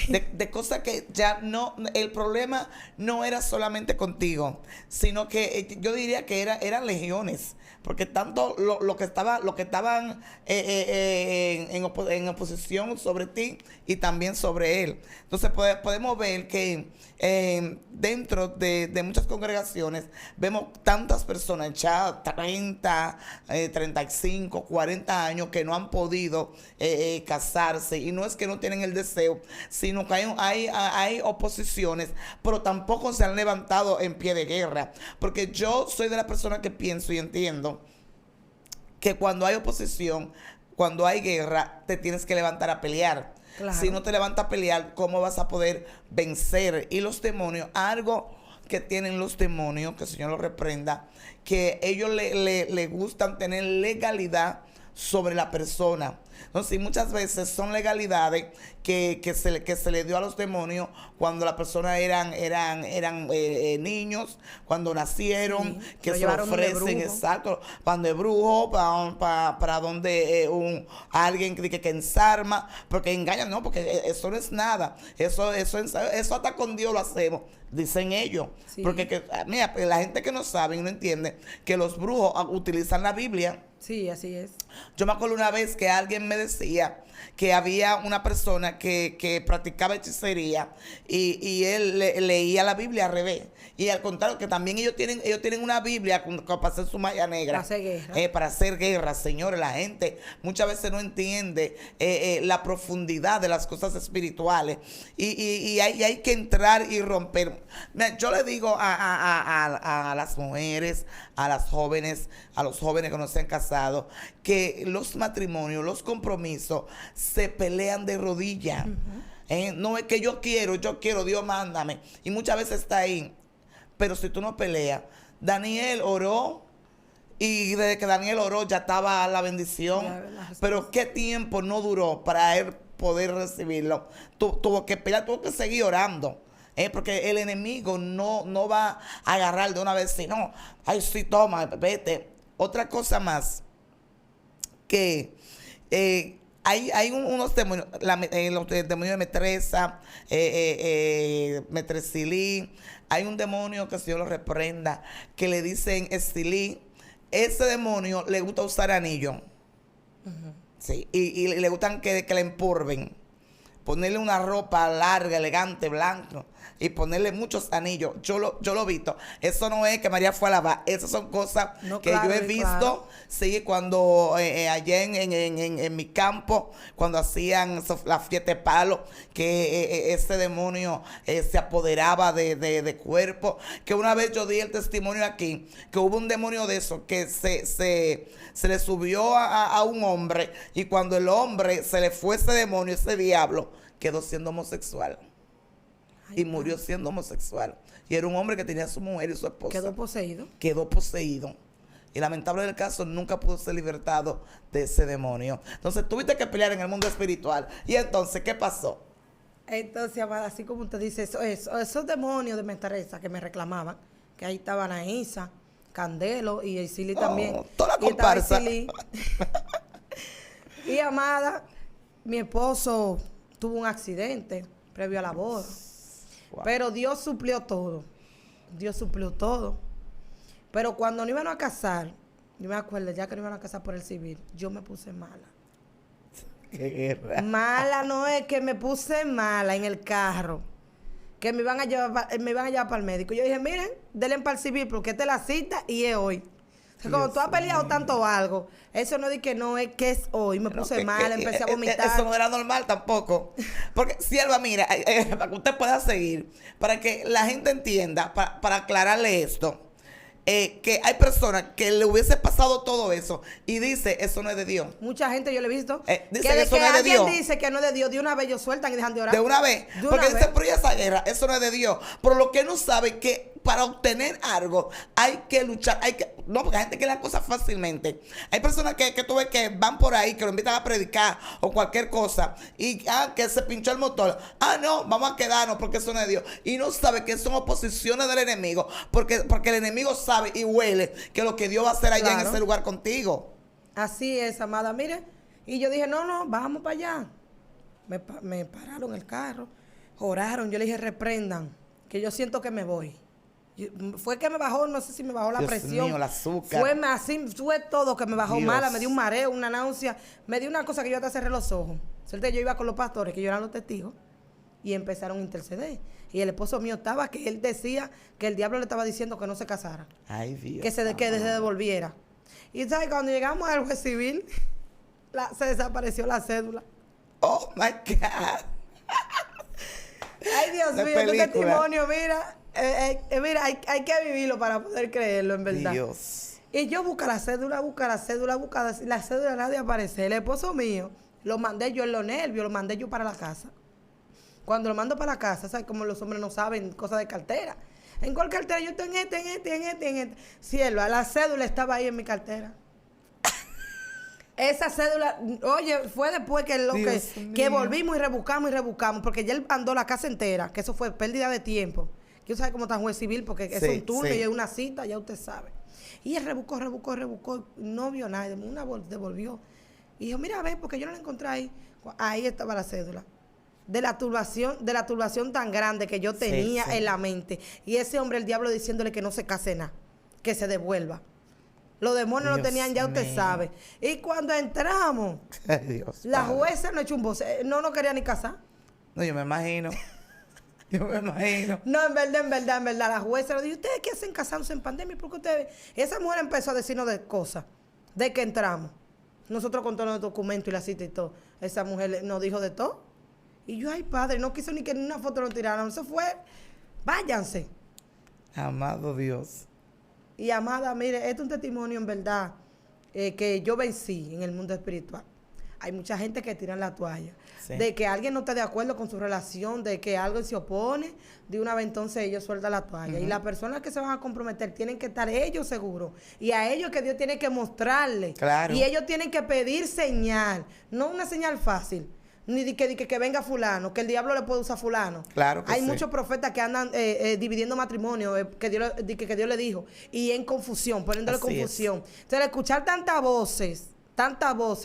de cosas que ya no, el problema no era solamente contigo, sino que yo diría que eran legiones, porque tanto lo que estaban en oposición sobre ti y también sobre él. Entonces podemos ver que dentro de muchas congregaciones vemos tantas personas ya 30, 35, 40 años que no han podido casarse, y no es que no tienen el deseo, sino que hay oposiciones, pero tampoco se han levantado en pie de guerra, porque yo soy de la persona que pienso y entiendo que cuando hay oposición, cuando hay guerra, te tienes que levantar a pelear. Claro. Si no te levantas a pelear, ¿cómo vas a poder vencer? Y los demonios, algo que tienen los demonios, que el Señor los reprenda, que ellos le gustan tener legalidad sobre la persona. Entonces, muchas veces son legalidades que se le dio a los demonios cuando las personas eran niños, cuando nacieron, sí, que se ofrecen, exacto, van de brujo, para donde alguien que ensarma, porque engañan, no, porque eso no es nada, eso hasta con Dios lo hacemos, dicen ellos, sí. Porque mira, la gente que no sabe y no entiende que los brujos utilizan la Biblia. Sí, así es. Yo me acuerdo una vez que alguien me decía que había una persona que practicaba hechicería y él leía la Biblia al revés. Y al contrario, que también ellos tienen una Biblia para hacer su magia negra. Para hacer guerra. Para hacer guerra, señores. La gente muchas veces no entiende la profundidad de las cosas espirituales. Y hay que entrar y romper. Mira, yo le digo a las mujeres, a las jóvenes, a los jóvenes que no se han casado, que los matrimonios, los compromisos se pelean de rodillas. No es que yo quiero, Dios mándame. Y muchas veces está ahí. Pero si tú no peleas, Daniel oró y desde que Daniel oró ya estaba la bendición. Pero ¿qué tiempo no duró para él poder recibirlo? Tuvo que pelear, tuvo que seguir orando. Porque el enemigo no va a agarrar de una vez, sino, ay, sí, toma, vete. Otra cosa más, que hay unos demonios, los demonios de Metresa, Metresilí. Hay un demonio que el Señor lo reprenda, que le dicen Estilí. Ese demonio le gusta usar anillo. Sí, y le gustan que le empurven. Ponerle una ropa larga, elegante, blanco, y ponerle muchos anillos. Yo lo he visto. Eso no es que María fue a lavar. Esas son cosas que yo he visto. Claro. Sí, cuando allá en mi campo, cuando hacían la fiesta de palo, que ese demonio se apoderaba de cuerpo. Que una vez yo di el testimonio aquí, que hubo un demonio de eso, que se le subió a un hombre, y cuando el hombre se le fue ese demonio, ese diablo, quedó siendo homosexual. Y murió siendo homosexual. Y era un hombre que tenía a su mujer y su esposa. Quedó poseído. Quedó poseído. Y lamentable del caso, nunca pudo ser libertado de ese demonio. Entonces tuviste que pelear en el mundo espiritual. Y entonces, ¿qué pasó? Entonces, amada, así como usted dice, esos demonios de Metresa que me reclamaban, que ahí estaban Aisa, Candelo y Isili también. Toda la comparsa. Y amada, mi esposo tuvo un accidente previo a la boda. Wow. Pero Dios suplió todo. Dios suplió todo. Pero cuando nos iban a casar, yo me acuerdo, ya que nos iban a casar por el civil, yo me puse mala. Qué guerra. Mala no es que me puse mala en el carro. Que me iban a llevar para el médico. Yo dije, miren, denle para el civil porque esta es la cita y es hoy. O sea, como tú has peleado tanto algo, eso no es que no es que es hoy. Me puse mal, empecé a vomitar. Eso no era normal tampoco. Porque, Sierva, mira, para que usted pueda seguir, para que la gente entienda, para aclararle esto, que hay personas que le hubiese pasado todo eso y dice, eso no es de Dios. Mucha gente yo le he visto. Dice que eso no es de Dios. Dice que no es de Dios, de una vez ellos sueltan y dejan de orar. De una vez. Porque dice, pero esa guerra, eso no es de Dios. Pero lo que no sabe que para obtener algo hay que luchar, no, porque hay gente que le da cosas fácilmente. Hay personas que tú ves que van por ahí, que lo invitan a predicar o cualquier cosa, y que se pinchó el motor. No, vamos a quedarnos porque eso no es de Dios. Y no sabe que son oposiciones del enemigo, porque el enemigo sabe y huele que lo que Dios va a hacer allá en ese lugar contigo. Así es, amada, mire. Y yo dije, no, vamos para allá. Me pararon el carro. Oraron, yo le dije, reprendan, que yo siento que me voy. Fue que me bajó, no sé si me bajó la Dios presión. mío, el azúcar. Fue así, fue todo que me bajó Dios. mala, me dio un mareo, una náusea, me dio una cosa que yo hasta cerré los ojos. Suerte, yo iba con los pastores, que yo eran los testigos, y empezaron a interceder. Y el esposo mío estaba, que él decía que el diablo le estaba diciendo que no se casara. Ay, Dios. Que se devolviera. Y ¿sabes? Cuando llegamos al juez civil, se desapareció la cédula. Oh, my God. Ay, Dios De mío, tu película. testimonio, mira. Mira, hay que vivirlo para poder creerlo, en verdad. Dios. Y yo busco la cédula, la cédula nadie aparece. El esposo mío, lo mandé yo en los nervios, lo mandé yo para la casa. Cuando lo mando para la casa, ¿sabes? Como los hombres no saben cosas de cartera. ¿En cuál cartera? Yo estoy en este. Cielo, la cédula estaba ahí en mi cartera. Esa cédula, oye, fue después que volvimos y rebuscamos, porque ya él andó la casa entera, que eso fue pérdida de tiempo. Que usted sabe cómo está un juez civil, porque es un turno y es una cita, ya usted sabe. Y él rebuscó, no vio nada, una devolvió. Y dijo, mira, ve, porque yo no la encontré ahí. Ahí estaba la cédula. De la turbación tan grande que yo tenía en la mente. Y ese hombre, el diablo, diciéndole que no se case nada, que se devuelva. Los demonios lo tenían, ya usted sabe. Y cuando entramos, Dios, la Padre. jueza no echó un voce, no quería ni casar. No, yo me imagino. No, en verdad, la jueza le dijo, ¿ustedes qué hacen casándose en pandemia? Porque ustedes, esa mujer empezó a decirnos de cosas, de que entramos. Nosotros con todos los documentos y la cita y todo. Esa mujer nos dijo de todo. Y yo, ay, padre, no quiso ni que ni una foto lo tiraran. Eso fue, váyanse. Amado Dios. Y amada, mire, este es un testimonio en verdad que yo vencí en el mundo espiritual. Hay mucha gente que tira la toalla. Sí. De que alguien no está de acuerdo con su relación, de que algo se opone, de una vez entonces ellos sueltan la toalla. Y las personas que se van a comprometer tienen que estar ellos seguros. Y a ellos que Dios tiene que mostrarle. Claro. Y ellos tienen que pedir señal. No una señal fácil. Ni de que venga fulano, que el diablo le puede usar fulano. Claro que hay sí. muchos profetas que andan dividiendo matrimonio, que Dios le dijo, y en confusión, poniéndole confusión. Entonces, escuchar tantas voces,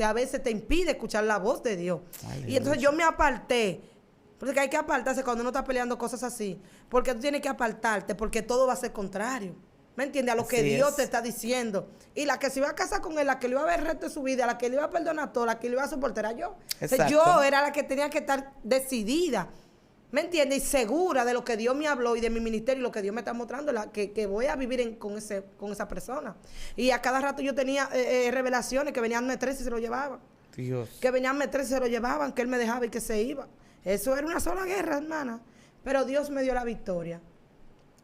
a veces te impide escuchar la voz de Dios. Aleluya. Y entonces yo me aparté, porque hay que apartarse cuando uno está peleando cosas así, porque tú tienes que apartarte, porque todo va a ser contrario. ¿Me entiendes? A lo que Dios te está diciendo. Y la que se iba a casar con él, la que le iba a ver el resto de su vida, la que le iba a perdonar todo, la que le iba a soportar, era yo. O sea, yo era la que tenía que estar decidida, ¿me entiendes? Y segura de lo que Dios me habló y de mi ministerio y lo que Dios me está mostrando, que voy a vivir con esa persona. Y a cada rato yo tenía revelaciones que venían metres y se lo llevaban. Dios. Que venían metres y se lo llevaban, que él me dejaba y que se iba. Eso era una sola guerra, hermana. Pero Dios me dio la victoria.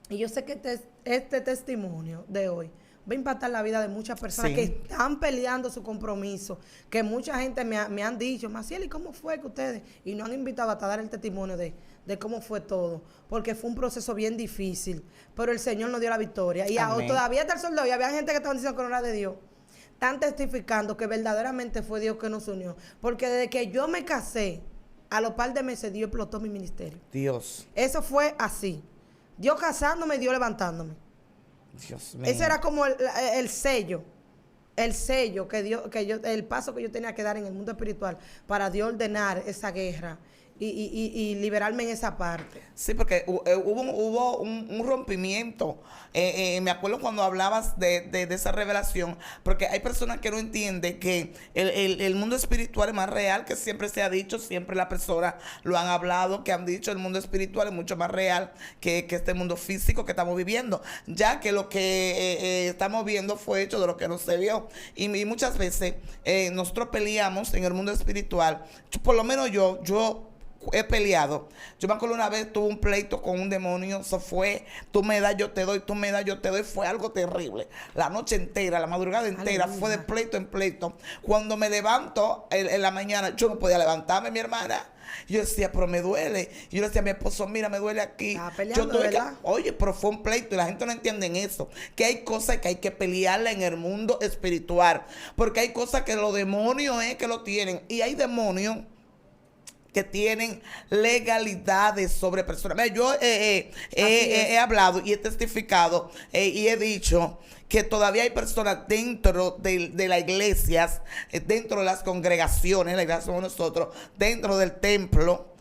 Y yo sé que este testimonio de hoy va a impactar la vida de muchas personas que están peleando su compromiso, que mucha gente me han dicho, Maciel, ¿y cómo fue que ustedes? Y nos han invitado a dar el testimonio de cómo fue todo, porque fue un proceso bien difícil, pero el Señor nos dio la victoria. Y todavía hasta el sol de hoy, había gente que estaba diciendo que no era de Dios. Están testificando que verdaderamente fue Dios que nos unió, porque desde que yo me casé, a los par de meses Dios explotó mi ministerio. Dios. Eso fue así. Dios casándome y Dios levantándome. Dios mío. Ese era como el sello. El sello el paso que yo tenía que dar en el mundo espiritual para Dios ordenar esa guerra y liberarme en esa parte. Sí, porque hubo un rompimiento. Me acuerdo cuando hablabas de esa revelación, porque hay personas que no entienden que el mundo espiritual es más real, que siempre se ha dicho, siempre las personas lo han hablado, que han dicho el mundo espiritual es mucho más real que este mundo físico que estamos viviendo, ya que lo que estamos viendo fue hecho de lo que no se vio. Y muchas veces nosotros peleamos en el mundo espiritual. Por lo menos yo he peleado. Yo me acuerdo una vez tuve un pleito con un demonio. Eso fue, tú me das, yo te doy, tú me das, yo te doy. Fue algo terrible. La noche entera, la madrugada entera, aleluya, fue de pleito en pleito. Cuando me levanto en la mañana, yo no podía levantarme, mi hermana. Yo decía, pero me duele. Y yo le decía a mi esposo, mira, me duele aquí. Peleando, yo tuve oye, pero fue un pleito y la gente no entiende en eso. Que hay cosas que hay que pelearla en el mundo espiritual. Porque hay cosas que los demonios que lo tienen. Y hay demonios que tienen legalidades sobre personas. Mira, yo he hablado y he testificado y he dicho que todavía hay personas dentro de las iglesias, dentro de las congregaciones, la iglesia somos nosotros, dentro del templo,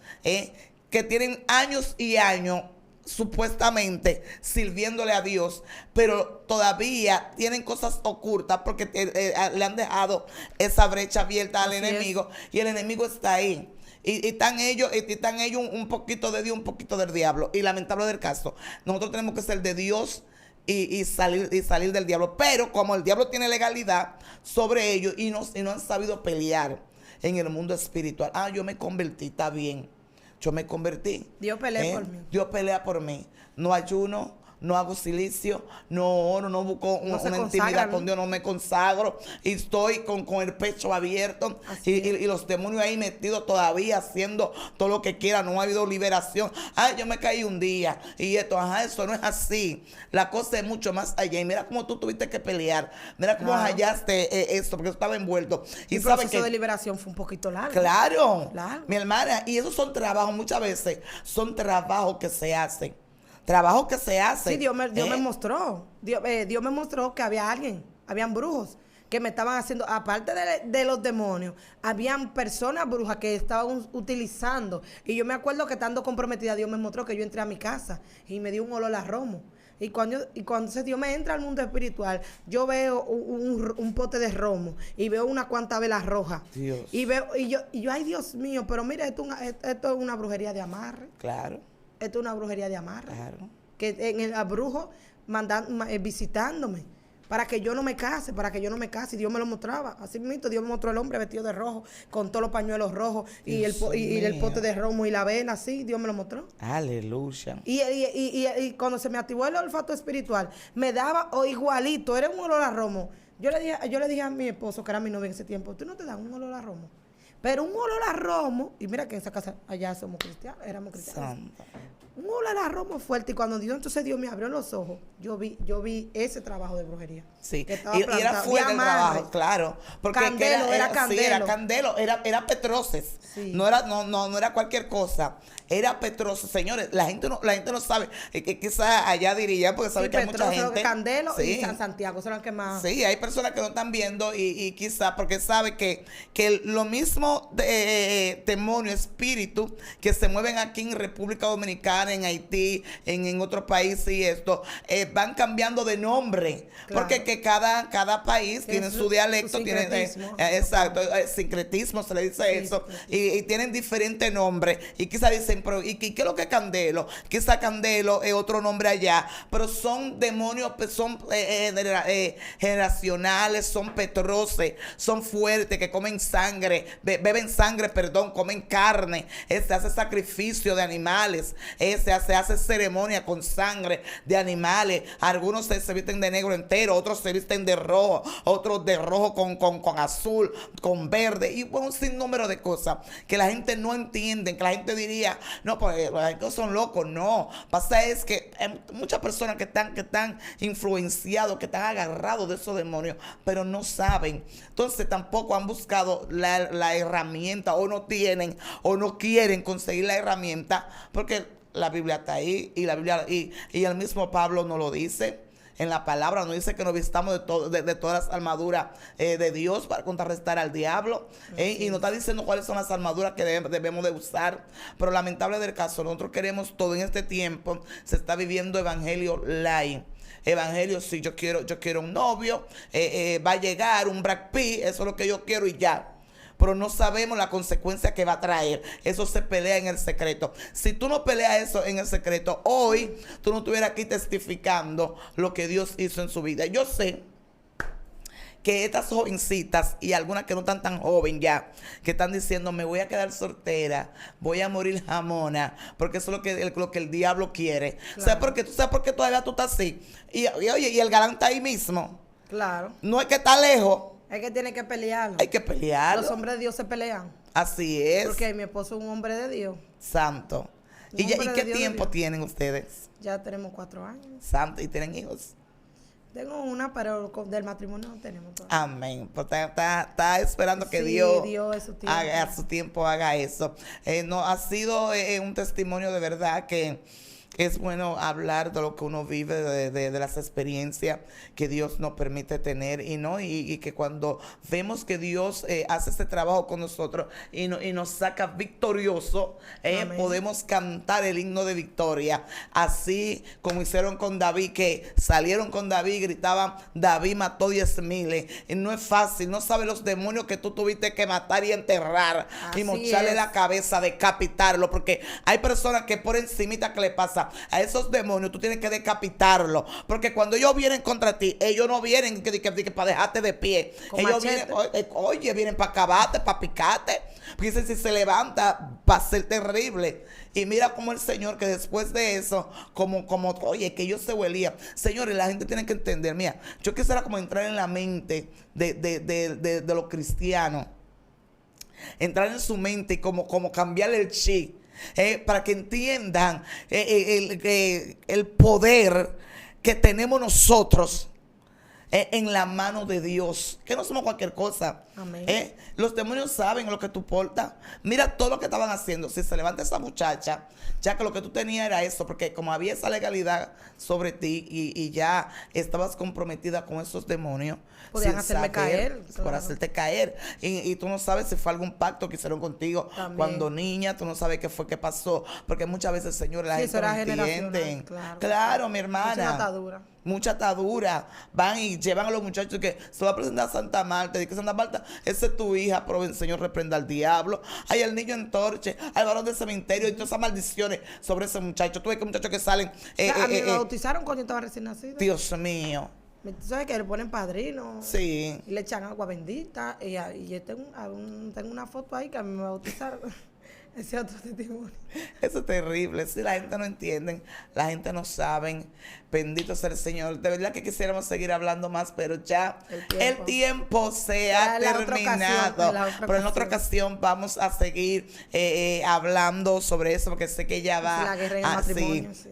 que tienen años y años supuestamente sirviéndole a Dios, pero todavía tienen cosas ocultas porque le han dejado esa brecha abierta al enemigo, y el enemigo está ahí. Y están ellos un poquito de Dios, un poquito del diablo. Y lamentable del caso, nosotros tenemos que ser de Dios y salir del diablo. Pero como el diablo tiene legalidad sobre ellos y no han sabido pelear en el mundo espiritual. Yo me convertí, está bien. Yo me convertí. Dios pelea por mí. Dios pelea por mí. No ayuno, no hago silicio, no oro, no busco una intimidad con Dios, no me consagro. Y estoy con el pecho abierto y los demonios ahí metidos todavía haciendo todo lo que quieran. No ha habido liberación. Yo me caí un día y esto, eso no es así. La cosa es mucho más allá. Y mira cómo tú tuviste que pelear. Mira cómo hallaste esto, porque estaba envuelto. Y el proceso de liberación fue un poquito largo. Claro, mi hermana. Y esos son trabajos, muchas veces son trabajos que se hacen. Trabajo que se hace. Sí, Dios me mostró. Dios me mostró que habían brujos que me estaban haciendo, aparte de los demonios, habían personas brujas que estaban utilizando. Y yo me acuerdo que estando comprometida, Dios me mostró que yo entré a mi casa y me dio un olor a romo. Y cuando Dios me entra al mundo espiritual, yo veo un pote de romo y veo unas cuantas velas rojas. Dios. Y yo, ay Dios mío, pero mira, esto es una brujería de amarre. Claro. Esto es una brujería de amarre. Claro. Que en el brujo visitándome para que yo no me case, y Dios me lo mostraba. Así mismo Dios me mostró el hombre vestido de rojo, con todos los pañuelos rojos y el pote de romo y la vela, así, Dios me lo mostró. Aleluya. Y cuando se me activó el olfato espiritual, me daba igualito, era un olor a romo. Yo le dije a mi esposo, que era mi novio en ese tiempo, ¿tú no te das un olor a romo? Pero un olor a romo, y mira que en esa casa allá somos cristianos, éramos cristianos. Santa. Un olor a romo fuerte, y cuando entonces Dios me abrió los ojos, yo vi ese trabajo de brujería. Sí, y era fuerte el trabajo, claro. Porque Candelo, era Candelo. Sí, era Candelo, era Petroces. Sí. No era cualquier cosa. Era Petroces. Señores, la gente no sabe. Que quizás allá diría, porque sabe que hay mucha gente. Candelo y San Santiago son los que más. Sí, hay personas que no están viendo y quizás porque sabe que lo mismo demonio, espíritu que se mueven aquí en República Dominicana, en Haití, en otros países y esto, van cambiando de nombre. Claro. Porque que cada país tiene su dialecto, tiene exacto, sincretismo se le dice eso, y tienen diferentes nombres. Y quizás dicen, pero ¿y qué es lo que es Candelo? Quizás Candelo es otro nombre allá, pero son demonios, son generacionales, son petroces, son fuertes, que comen sangre, beben sangre, comen carne, se hace sacrificio de animales, se hace ceremonia con sangre de animales. Algunos se visten de negro entero, otros se visten de rojo, otros de rojo con azul, con verde, y un sinnúmero de cosas que la gente no entiende, que la gente diría, no, pues los son locos. No, pasa es que hay muchas personas que están influenciados, que están agarrados de esos demonios, pero no saben. Entonces tampoco han buscado la herramienta, o no tienen, o no quieren conseguir la herramienta, porque la Biblia está ahí, y la Biblia y el mismo Pablo nos lo dice. En la palabra nos dice que nos vistamos de todas las armaduras de Dios para contrarrestar al diablo. Y nos está diciendo cuáles son las armaduras que debemos de usar. Pero lamentable del caso, nosotros queremos todo en este tiempo. Se está viviendo evangelio light. Evangelio, sí, yo quiero un novio, va a llegar un Brad Pitt, eso es lo que yo quiero y ya. Pero no sabemos la consecuencia que va a traer. Eso se pelea en el secreto. Si tú no peleas eso en el secreto, hoy tú no estuvieras aquí testificando lo que Dios hizo en su vida. Yo sé que estas jovencitas y algunas que no están tan joven ya, que están diciendo, me voy a quedar soltera, voy a morir jamona, porque eso es lo que el diablo quiere. Claro. ¿Sabes por qué todavía tú estás así? Y oye, y el galán está ahí mismo. Claro. No es que está lejos. Es que tiene que pelearlo. Hay que pelearlo. Los hombres de Dios se pelean. Así es. Porque mi esposo es un hombre de Dios. Santo. ¿Y qué tiempo tienen ustedes? Ya tenemos 4 años. Santo. ¿Y tienen hijos? Tengo una, pero del matrimonio no tenemos todavía. Amén. Pues está esperando que Dios a su tiempo haga eso. No ha sido un testimonio de verdad que es bueno hablar de lo que uno vive, de las experiencias que Dios nos permite tener y que cuando vemos que Dios hace este trabajo con nosotros y nos saca victorioso, podemos cantar el himno de victoria, así como hicieron con David, que salieron con David y gritaban: David mató 10,000. Y no es fácil, no sabes los demonios que tú tuviste que matar y enterrar, y mocharle la cabeza, decapitarlo, porque hay personas que por encimita que le pasa a esos demonios, tú tienes que decapitarlo, porque cuando ellos vienen contra ti, ellos no vienen para dejarte de pie, ellos vienen, vienen para acabarte, para picarte, porque dicen, si se levanta va a ser terrible. Y mira como el Señor, que después de eso, que ellos se huelían. Señores, la gente tiene que entender, mira, yo quisiera como entrar en la mente de los cristianos, entrar en su mente y como cambiarle el chip, para que entiendan el poder que tenemos nosotros en la mano de Dios, que no somos cualquier cosa. Amén. Los demonios saben lo que tú portas. Mira todo lo que estaban haciendo. Si se levanta esa muchacha, ya que lo que tú tenías era eso, porque como había esa legalidad sobre ti y ya estabas comprometida con esos demonios, podían hacerme caer, por hacerte caer, y tú no sabes si fue algún pacto que hicieron contigo también. Cuando niña, tú no sabes qué fue que pasó, porque muchas veces, Señor, la gente no entiende. Claro, mi hermana. Mucha atadura. Van y llevan a los muchachos que se va a presentar a Santa Marta. Dice que Santa Marta, esa es tu hija, pero el Señor reprenda al diablo. Hay el niño en torche, al varón del cementerio, y todas esas maldiciones sobre ese muchacho. Tú ves que muchachos que salen. A mí me bautizaron cuando yo estaba recién nacido. Dios mío. ¿Tú sabes que le ponen padrino? Sí. Y le echan agua bendita. Y yo tengo una foto ahí que a mí me bautizaron. Ese otro testimonio. Eso es terrible. Si la gente no entiende, la gente no sabe. Bendito sea el Señor. De verdad que quisiéramos seguir hablando más, pero ya el tiempo se ha terminado. Pero en otra ocasión vamos a seguir hablando sobre eso, porque sé que ella va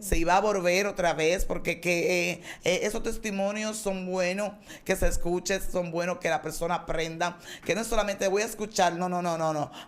se va a volver otra vez, porque esos testimonios son buenos que se escuchen, son buenos que la persona aprenda, que no solamente voy a escuchar, no.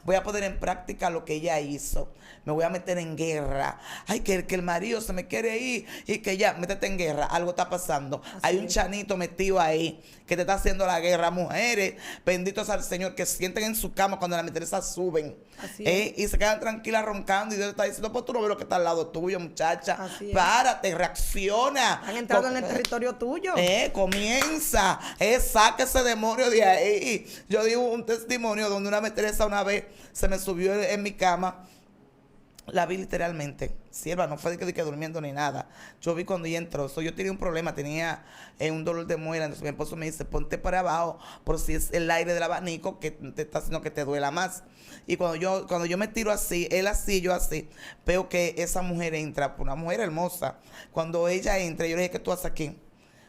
Voy a poner en práctica lo que ella hizo. Me voy a meter en guerra. Ay, que el marido se me quiere ir y que ya, métete en guerra. Algo está pasando. Hay un chanito metido ahí que te está haciendo la guerra. Mujeres, benditos al Señor, que sienten en su cama cuando las meteresas suben. Y se quedan tranquilas roncando, y Dios está diciendo: pues tú no ves lo que está al lado tuyo, muchacha. Párate, reacciona. Han entrado en el territorio tuyo. Comienza. Saca ese demonio de ahí. Yo digo un testimonio donde una meteresa una vez se me subió en mi cama. La vi literalmente, sierva, no fue de que durmiendo ni nada. Yo vi cuando ella entró. Yo tenía un problema, tenía un dolor de muela. Entonces mi esposo me dice: ponte para abajo, por si es el aire del abanico que te está haciendo que te duela más. Y cuando yo me tiro así, él así, yo así, veo que esa mujer entra, una mujer hermosa. Cuando ella entra, yo le dije: ¿qué tú haces aquí?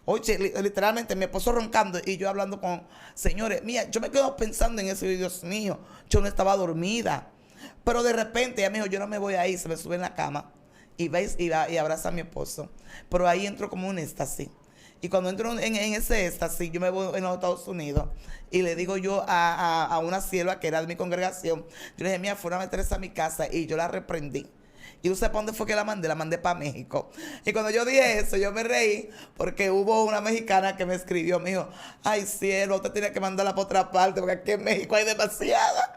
Oye, literalmente mi esposo roncando y yo hablando con señores. Mira, yo me quedo pensando en eso y Dios mío, yo no estaba dormida. Pero de repente ella me dijo: yo no me voy a ir. Se me sube en la cama y abraza a mi esposo. Pero ahí entro como un éxtasis. Y cuando entro en ese éxtasis, yo me voy en los Estados Unidos y le digo yo a una sierva que era de mi congregación, yo le dije: mira, fueron a meterse a mi casa, y yo la reprendí. Y tú sabes para dónde fue que la mandé para México. Y cuando yo dije eso, yo me reí, porque hubo una mexicana que me escribió, me dijo: ay, cielo, usted tiene que mandarla para otra parte, porque aquí en México hay demasiada.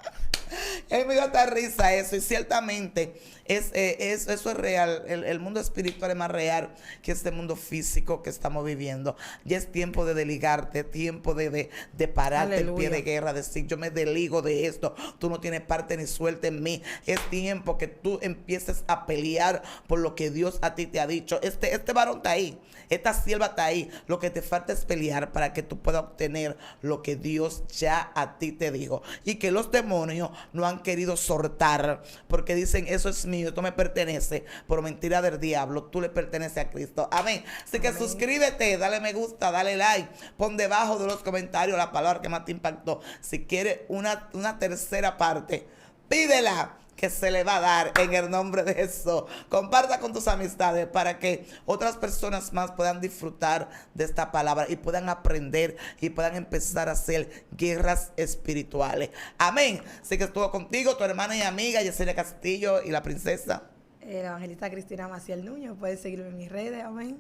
Y a mí me dio hasta risa eso, y ciertamente eso es real. El mundo espiritual es más real que este mundo físico que estamos viviendo. Ya es tiempo de desligarte, tiempo de pararte en pie de guerra, decir: yo me desligo de esto, tú no tienes parte ni suerte en mí. Es tiempo que tú empieces a pelear por lo que Dios a ti te ha dicho. Este varón está ahí, esta sierva está ahí. Lo que te falta es pelear para que tú puedas obtener lo que Dios ya a ti te dijo, y que los demonios no han querido soltar, porque dicen: eso es mío, esto me pertenece. Por mentira del diablo, tú le perteneces a Cristo. Amén. Así que suscríbete, dale me gusta, dale like, pon debajo de los comentarios la palabra que más te impactó. Si quieres una tercera parte, pídela, que se le va a dar en el nombre de Jesús. Comparta con tus amistades para que otras personas más puedan disfrutar de esta palabra y puedan aprender y puedan empezar a hacer guerras espirituales. Amén. Así que estuvo contigo tu hermana y amiga Yesenia Castillo y la princesa La evangelista Cristina Maciel Núñez. Puedes seguirme en mis redes. Amén.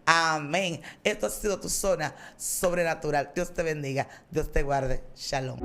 Amén. Esto ha sido tu zona sobrenatural. Dios te bendiga. Dios te guarde. Shalom.